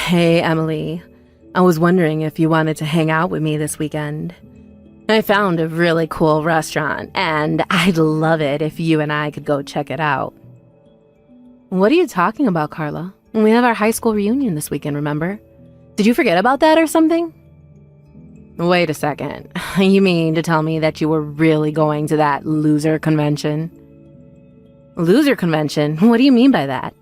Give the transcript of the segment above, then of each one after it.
Hey, Emily. I was wondering if you wanted to hang out with me this weekend. I found a really cool restaurant, and I'd love it if you and I could go check it out. What are you talking about, Carla? We have our high school reunion this weekend, remember? Did you forget about that or something? Wait a second. You mean to tell me that you were really going to that loser convention? Loser convention? What do you mean by that?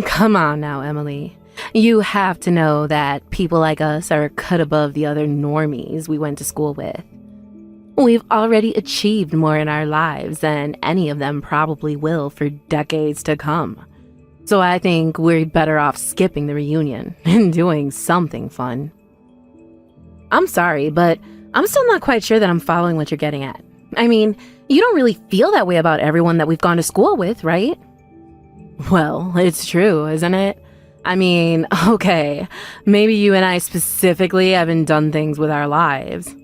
Come on now, Emily. You have to know that people like us are a cut above the other normies we went to school with. We've already achieved more in our lives than any of them probably will for decades to come. So I think we're better off skipping the reunion and doing something fun. I'm sorry, but I'm still not quite sure that I'm following what you're getting at. I mean, you don't really feel that way about everyone that we've gone to school with, right? Well, it's true, isn't it? I mean, okay, maybe you and I specifically haven't done things with our lives.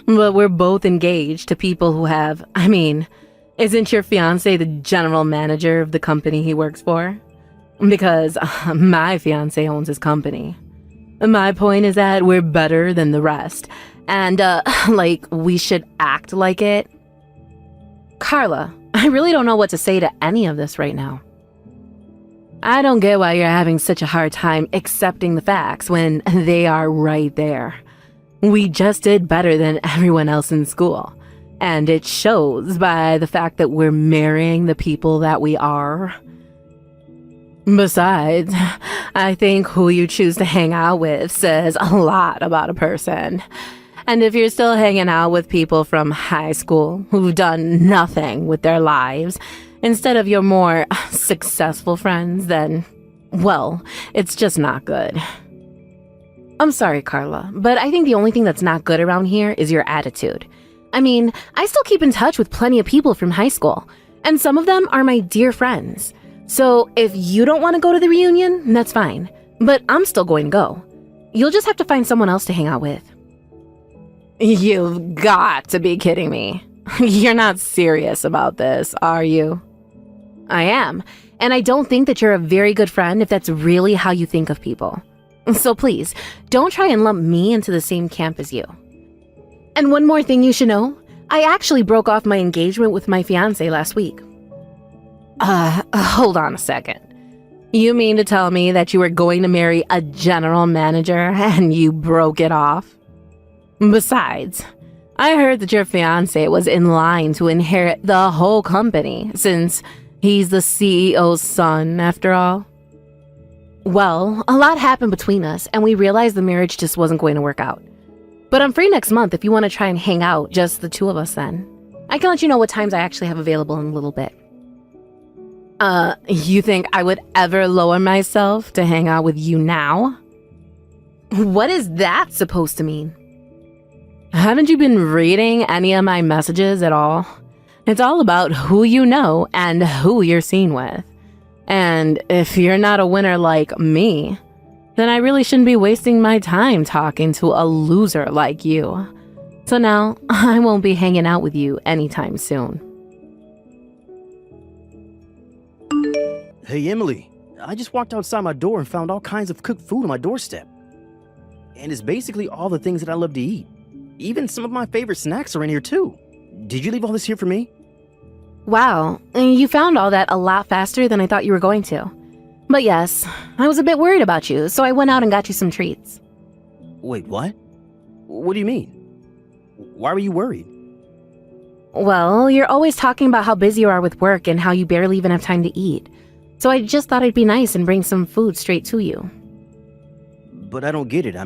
But we're both engaged to people who have, isn't your fiancé the general manager of the company he works for? Because my fiancé owns his company. My point is that we're better than the rest. And, we should act like it. Carla, I really don't know what to say to any of this right now. I don't get why you're having such a hard time accepting the facts when they are right there. We just did better than everyone else in school. And it shows by the fact that we're marrying the people that we are. Besides, I think who you choose to hang out with says a lot about a person. And if you're still hanging out with people from high school who've done nothing with their lives, instead of your more successful friends, then, well, it's just not good. I'm sorry, Carla, but I think the only thing that's not good around here is your attitude. I still keep in touch with plenty of people from high school, and some of them are my dear friends. So if you don't want to go to the reunion, that's fine, but I'm still going to go. You'll just have to find someone else to hang out with. You've got to be kidding me. You're not serious about this, are you? I am, and I don't think that you're a very good friend if that's really how you think of people. So please, don't try and lump me into the same camp as you. And one more thing you should know, I actually broke off my engagement with my fiancé last week. Hold on a second. You mean to tell me that you were going to marry a general manager and you broke it off? Besides, I heard that your fiancé was in line to inherit the whole company since he's the CEO's son, after all. Well, a lot happened between us, and we realized the marriage just wasn't going to work out. But I'm free next month if you want to try and hang out, just the two of us then. I can let you know what times I actually have available in a little bit. You think I would ever lower myself to hang out with you now? What is that supposed to mean? Haven't you been reading any of my messages at all? It's all about who you know and who you're seen with. And if you're not a winner like me, then I really shouldn't be wasting my time talking to a loser like you. So now, I won't be hanging out with you anytime soon. Hey, Emily. I just walked outside my door and found all kinds of cooked food on my doorstep. And it's basically all the things that I love to eat. Even some of my favorite snacks are in here too. Did you leave all this here for me? Wow, you found all that a lot faster than I thought you were going to. But yes, I was a bit worried about you, so I went out and got you some treats. Wait, what? What do you mean? Why were you worried? Well, you're always talking about how busy you are with work and how you barely even have time to eat. So I just thought it'd be nice and bring some food straight to you. But I don't get it.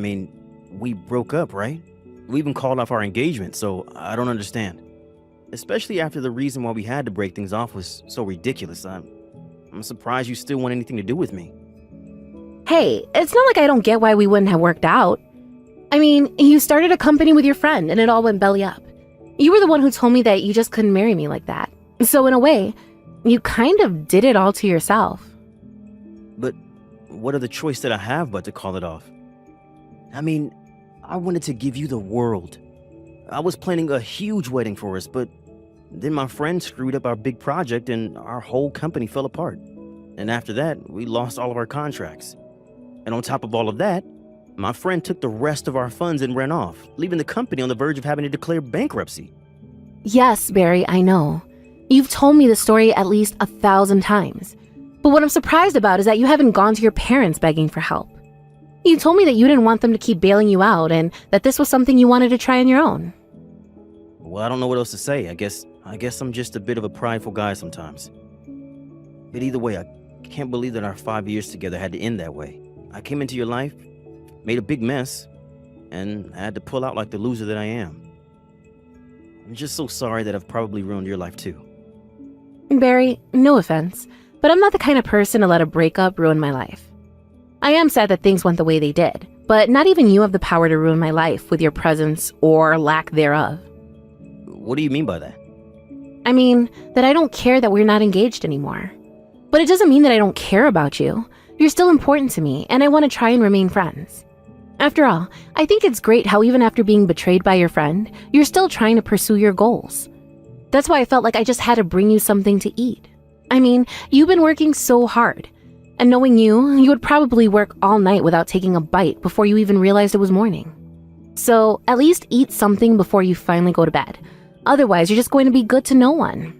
We broke up, right? We even called off our engagement, so I don't understand. Especially after the reason why we had to break things off was so ridiculous. I'm surprised you still want anything to do with me. Hey, it's not like I don't get why we wouldn't have worked out. You started a company with your friend and it all went belly up. You were the one who told me that you just couldn't marry me like that. So in a way, you kind of did it all to yourself. But what other choice did I have but to call it off? I wanted to give you the world. I was planning a huge wedding for us, but then my friend screwed up our big project and our whole company fell apart. And after that, we lost all of our contracts. And on top of all of that, my friend took the rest of our funds and ran off, leaving the company on the verge of having to declare bankruptcy. Yes, Barry, I know. You've told me the story at least 1,000 times. But what I'm surprised about is that you haven't gone to your parents begging for help. You told me that you didn't want them to keep bailing you out and that this was something you wanted to try on your own. Well, I don't know what else to say. I guess I'm just a bit of a prideful guy sometimes. But either way, I can't believe that our 5 years together had to end that way. I came into your life, made a big mess, and I had to pull out like the loser that I am. I'm just so sorry that I've probably ruined your life too. Barry, no offense, but I'm not the kind of person to let a breakup ruin my life. I am sad that things went the way they did, but not even you have the power to ruin my life with your presence or lack thereof. What do you mean by that? I mean, that I don't care that we're not engaged anymore. But it doesn't mean that I don't care about you. You're still important to me, and I want to try and remain friends. After all, I think it's great how even after being betrayed by your friend, you're still trying to pursue your goals. That's why I felt like I just had to bring you something to eat. I mean, you've been working so hard. And knowing you would probably work all night without taking a bite before you even realized it was morning. So at least eat something before you finally go to bed. Otherwise, you're just going to be good to no one.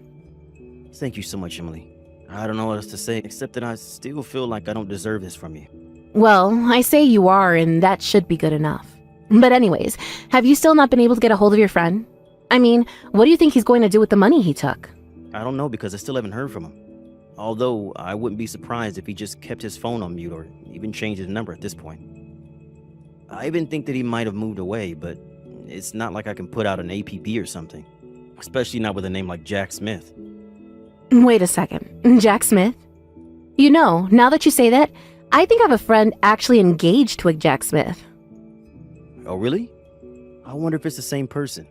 Thank you so much, Emily. I don't know what else to say, except that I still feel like I don't deserve this from you. Well, I say you are, and that should be good enough. But anyways, have you still not been able to get a hold of your friend? I mean, what do you think he's going to do with the money he took? I don't know because I still haven't heard from him. Although, I wouldn't be surprised if he just kept his phone on mute or even changed his number at this point. I even think that he might have moved away, but it's not like I can put out an APB or something. Especially not with a name like Jack Smith. Wait a second. Jack Smith? You know, now that you say that, I think I have a friend actually engaged to a Jack Smith. Oh, really? I wonder if it's the same person.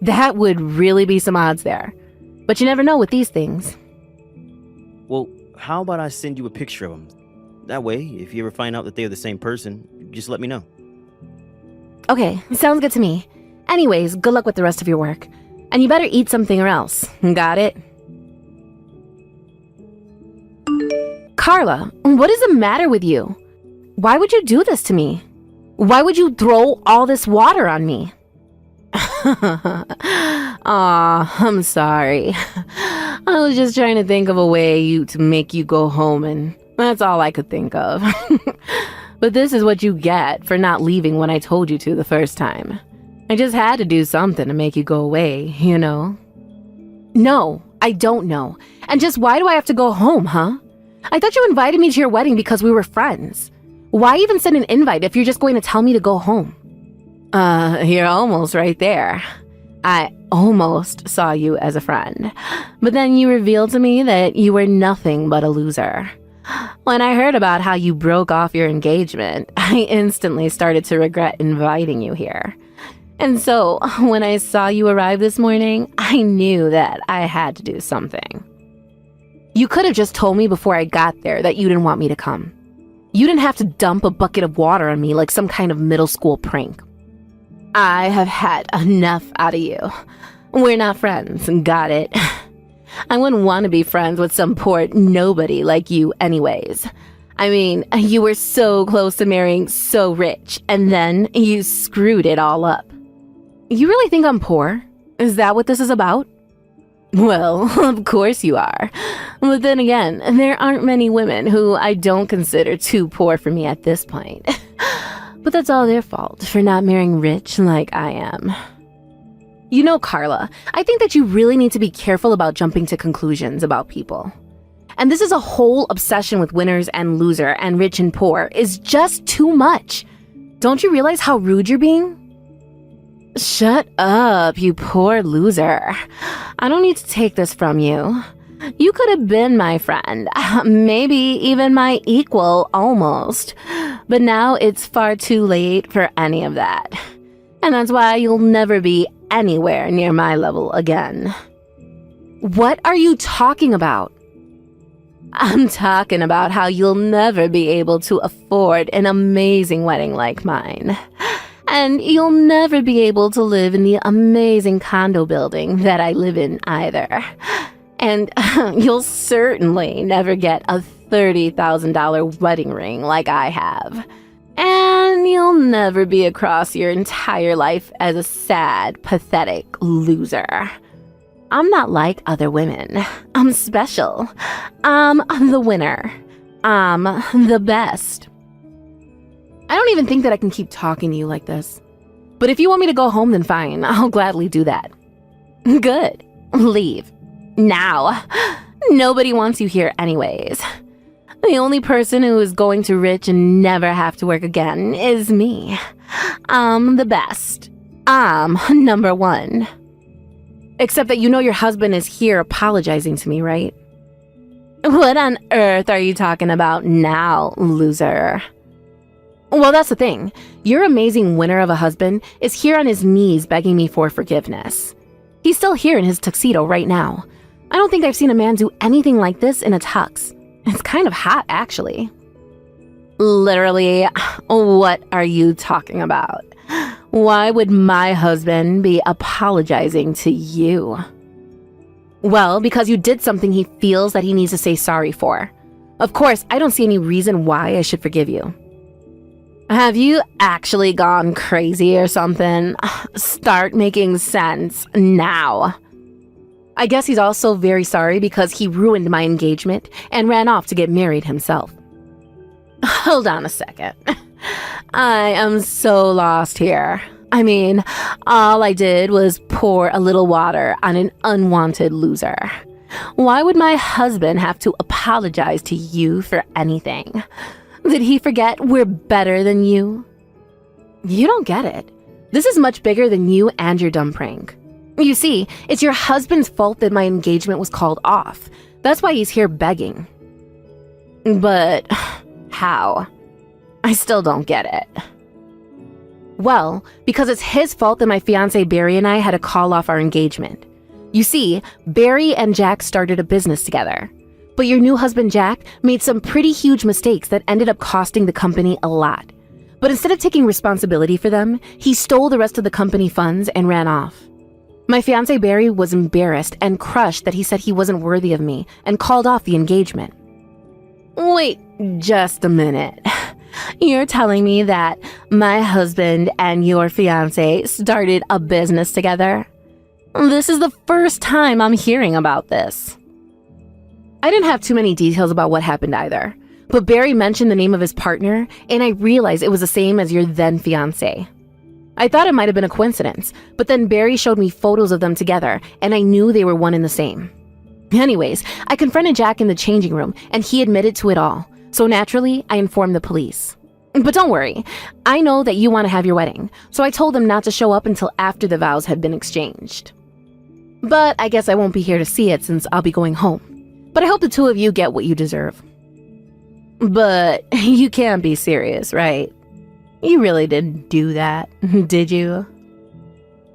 That would really be some odds there. But you never know with these things. Well, how about I send you a picture of them? That way, if you ever find out that they're the same person, just let me know. Okay, sounds good to me. Anyways, good luck with the rest of your work. And you better eat something or else. Got it? Carla, what is the matter with you? Why would you do this to me? Why would you throw all this water on me? Aw, I'm sorry. I was just trying to think of a way to make you go home, and that's all I could think of. But this is what you get for not leaving when I told you to the first time. I just had to do something to make you go away, you know? No, I don't know. And just why do I have to go home, huh? I thought you invited me to your wedding because we were friends. Why even send an invite if you're just going to tell me to go home? You're almost right there. I almost saw you as a friend. But then you revealed to me that you were nothing but a loser. When I heard about how you broke off your engagement, I instantly started to regret inviting you here. And so, when I saw you arrive this morning, I knew that I had to do something. You could have just told me before I got there that you didn't want me to come. You didn't have to dump a bucket of water on me like some kind of middle school prank. I have had enough out of you. We're not friends, got it? I wouldn't want to be friends with some poor nobody like you anyways. I mean, you were so close to marrying so rich, and then you screwed it all up. You really think I'm poor? Is that what this is about? Well, of course you are. But then again, there aren't many women who I don't consider too poor for me at this point. But that's all their fault for not marrying rich like I am. You know, Carla, I think that you really need to be careful about jumping to conclusions about people. And this is a whole obsession with winners and loser and rich and poor is just too much. Don't you realize how rude you're being? Shut up, you poor loser. I don't need to take this from you. You could have been my friend, maybe even my equal almost. But now it's far too late for any of that. And that's why you'll never be anywhere near my level again. What are you talking about? I'm talking about how you'll never be able to afford an amazing wedding like mine. And you'll never be able to live in the amazing condo building that I live in either. And you'll certainly never get $30,000 wedding ring like I have. And you'll never be across your entire life as a sad, pathetic loser. I'm not like other women. I'm special. I'm the winner. I'm the best. I don't even think that I can keep talking to you like this. But if you want me to go home, then fine. I'll gladly do that. Good. Leave. Now. Nobody wants you here anyways. The only person who is going to rich and never have to work again is me. I'm the best. I'm number one. Except that you know your husband is here apologizing to me, right? What on earth are you talking about now, loser? Well, that's the thing. Your amazing winner of a husband is here on his knees begging me for forgiveness. He's still here in his tuxedo right now. I don't think I've seen a man do anything like this in a tux. It's kind of hot, actually. Literally, what are you talking about? Why would my husband be apologizing to you? Well, because you did something he feels that he needs to say sorry for. Of course, I don't see any reason why I should forgive you. Have you actually gone crazy or something? Start making sense now. I guess he's also very sorry because he ruined my engagement and ran off to get married himself. Hold on a second. I am so lost here. I mean, all I did was pour a little water on an unwanted loser. Why would my husband have to apologize to you for anything? Did he forget we're better than you? You don't get it. This is much bigger than you and your dumb prank. You see, it's your husband's fault that my engagement was called off. That's why he's here begging. But how? I still don't get it. Well, because it's his fault that my fiancé Barry and I had to call off our engagement. You see, Barry and Jack started a business together. But your new husband Jack made some pretty huge mistakes that ended up costing the company a lot. But instead of taking responsibility for them, he stole the rest of the company funds and ran off. My fiancé Barry was embarrassed and crushed that he said he wasn't worthy of me and called off the engagement. Wait just a minute. You're telling me that my husband and your fiancé started a business together? This is the first time I'm hearing about this. I didn't have too many details about what happened either, but Barry mentioned the name of his partner and I realized it was the same as your then fiancé. I thought it might have been a coincidence, but then Barry showed me photos of them together and I knew they were one and the same. Anyways, I confronted Jack in the changing room and he admitted to it all, so naturally I informed the police. But don't worry, I know that you want to have your wedding, so I told them not to show up until after the vows had been exchanged. But I guess I won't be here to see it since I'll be going home. But I hope the two of you get what you deserve. But you can't be serious, right? You really didn't do that, did you?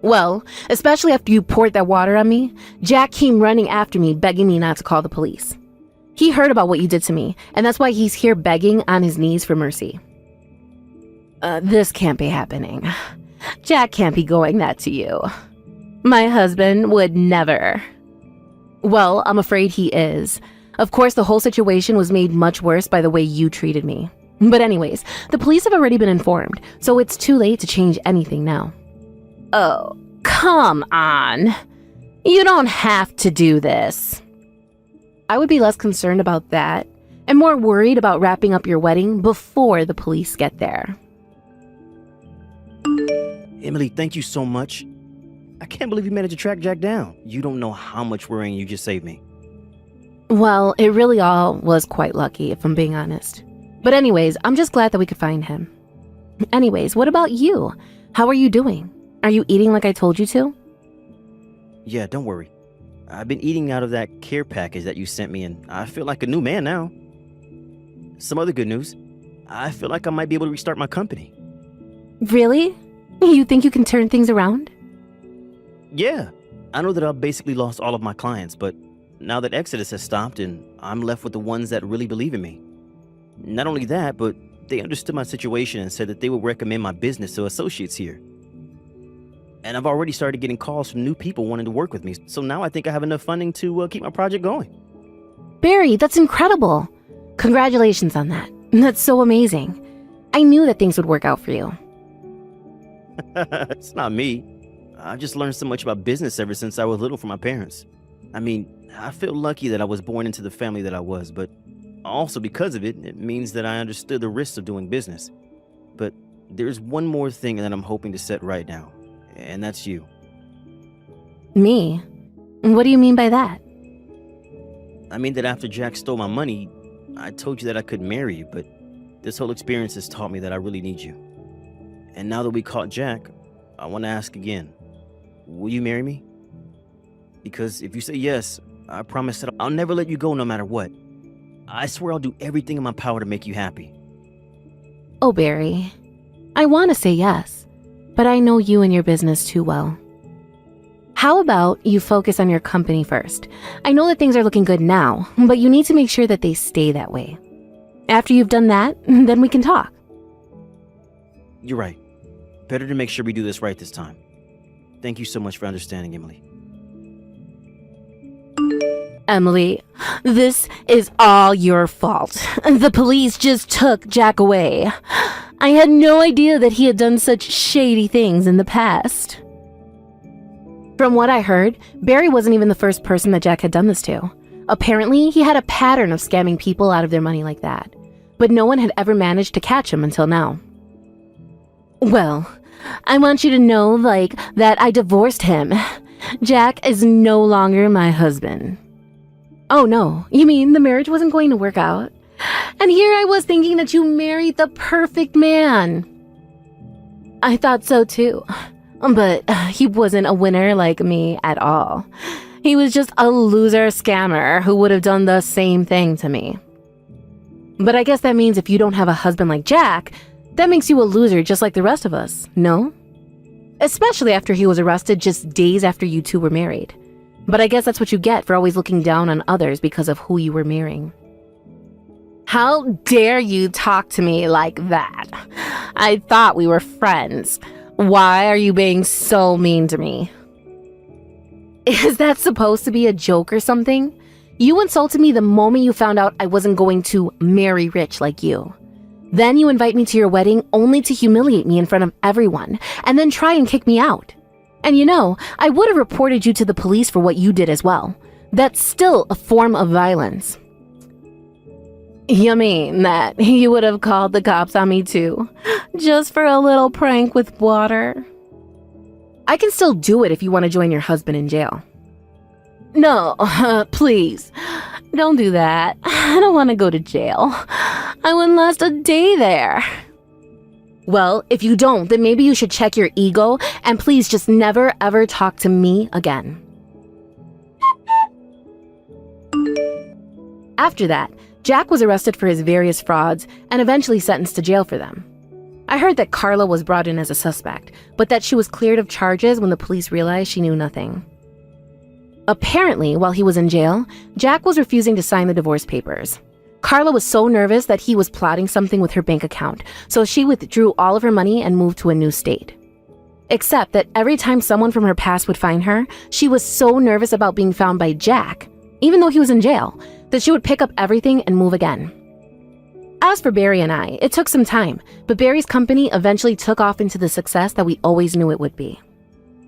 Well, especially after you poured that water on me, Jack came running after me, begging me not to call the police. He heard about what you did to me, and that's why he's here begging on his knees for mercy. This can't be happening. Jack can't be going that to you. My husband would never. Well, I'm afraid he is. Of course, the whole situation was made much worse by the way you treated me. But anyways, the police have already been informed, so it's too late to change anything now. Oh, come on. You don't have to do this. I would be less concerned about that and more worried about wrapping up your wedding before the police get there. Emily, thank you so much. I can't believe you managed to track Jack down. You don't know how much worrying you just saved me. Well, it really all was quite lucky, if I'm being honest. But anyways, I'm just glad that we could find him. Anyways, what about you? How are you doing? Are you eating like I told you to? Yeah, don't worry. I've been eating out of that care package that you sent me, and I feel like a new man now. Some other good news. I feel like I might be able to restart my company. Really? You think you can turn things around? Yeah. I know that I've basically lost all of my clients, but now that Exodus has stopped and I'm left with the ones that really believe in me. Not only that, but they understood my situation and said that they would recommend my business to associates here. And I've already started getting calls from new people wanting to work with me, so now I think I have enough funding to keep my project going. Barry, that's incredible. Congratulations on that. That's so amazing. I knew that things would work out for you. It's not me. I've just learned so much about business ever since I was little from my parents. I mean, I feel lucky that I was born into the family that I was, but also because of it, it means that I understood the risks of doing business. But there's one more thing that I'm hoping to set right now, and that's you. Me? What do you mean by that? I mean that after Jack stole my money, I told you that I could marry you, but this whole experience has taught me that I really need you. And now that we caught Jack, I want to ask again, will you marry me? Because if you say yes, I promise that I'll never let you go no matter what. I swear I'll do everything in my power to make you happy. Oh, Barry. I want to say yes, but I know you and your business too well. How about you focus on your company first? I know that things are looking good now, but you need to make sure that they stay that way. After you've done that, then we can talk. You're right. Better to make sure we do this right this time. Thank you so much for understanding, Emily. Emily, this is all your fault. The police just took Jack away. I had no idea that he had done such shady things in the past. From what I heard, Barry wasn't even the first person that Jack had done this to. Apparently, he had a pattern of scamming people out of their money like that. But no one had ever managed to catch him until now. Well, I want you to know, that I divorced him. Jack is no longer my husband. Oh no, you mean the marriage wasn't going to work out? And here I was thinking that you married the perfect man. I thought so too. But he wasn't a winner like me at all. He was just a loser scammer who would have done the same thing to me. But I guess that means if you don't have a husband like Jack, that makes you a loser just like the rest of us, no? Especially after he was arrested just days after you two were married. But I guess that's what you get for always looking down on others because of who you were marrying. How dare you talk to me like that? I thought we were friends. Why are you being so mean to me? Is that supposed to be a joke or something? You insulted me the moment you found out I wasn't going to marry rich like you. Then you invite me to your wedding only to humiliate me in front of everyone and then try and kick me out. And you know, I would have reported you to the police for what you did as well. That's still a form of violence. You mean that you would have called the cops on me too, just for a little prank with water? I can still do it if you want to join your husband in jail. No, please, don't do that. I don't want to go to jail. I wouldn't last a day there. Well, if you don't, then maybe you should check your ego and please just never ever talk to me again. After that, Jack was arrested for his various frauds and eventually sentenced to jail for them. I heard that Carla was brought in as a suspect, but that she was cleared of charges when the police realized she knew nothing. Apparently, while he was in jail, Jack was refusing to sign the divorce papers. Carla was so nervous that he was plotting something with her bank account, so she withdrew all of her money and moved to a new state. Except that every time someone from her past would find her, she was so nervous about being found by Jack, even though he was in jail, that she would pick up everything and move again. As for Barry and I, it took some time, but Barry's company eventually took off into the success that we always knew it would be.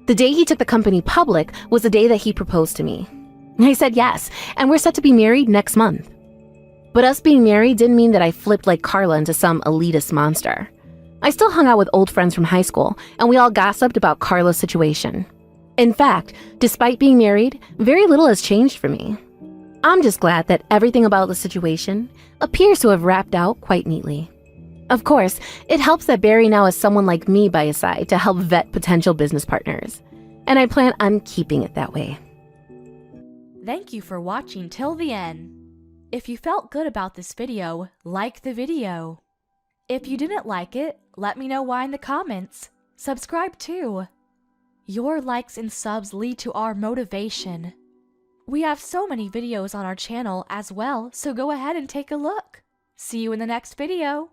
The day he took the company public was the day that he proposed to me. I said yes, and we're set to be married next month. But us being married didn't mean that I flipped like Carla into some elitist monster. I still hung out with old friends from high school, and we all gossiped about Carla's situation. In fact, despite being married, very little has changed for me. I'm just glad that everything about the situation appears to have wrapped out quite neatly. Of course, it helps that Barry now has someone like me by his side to help vet potential business partners, and I plan on keeping it that way. Thank you for watching till the end. If you felt good about this video, like the video. If you didn't like it, let me know why in the comments. Subscribe too. Your likes and subs lead to our motivation. We have so many videos on our channel as well, so go ahead and take a look. See you in the next video.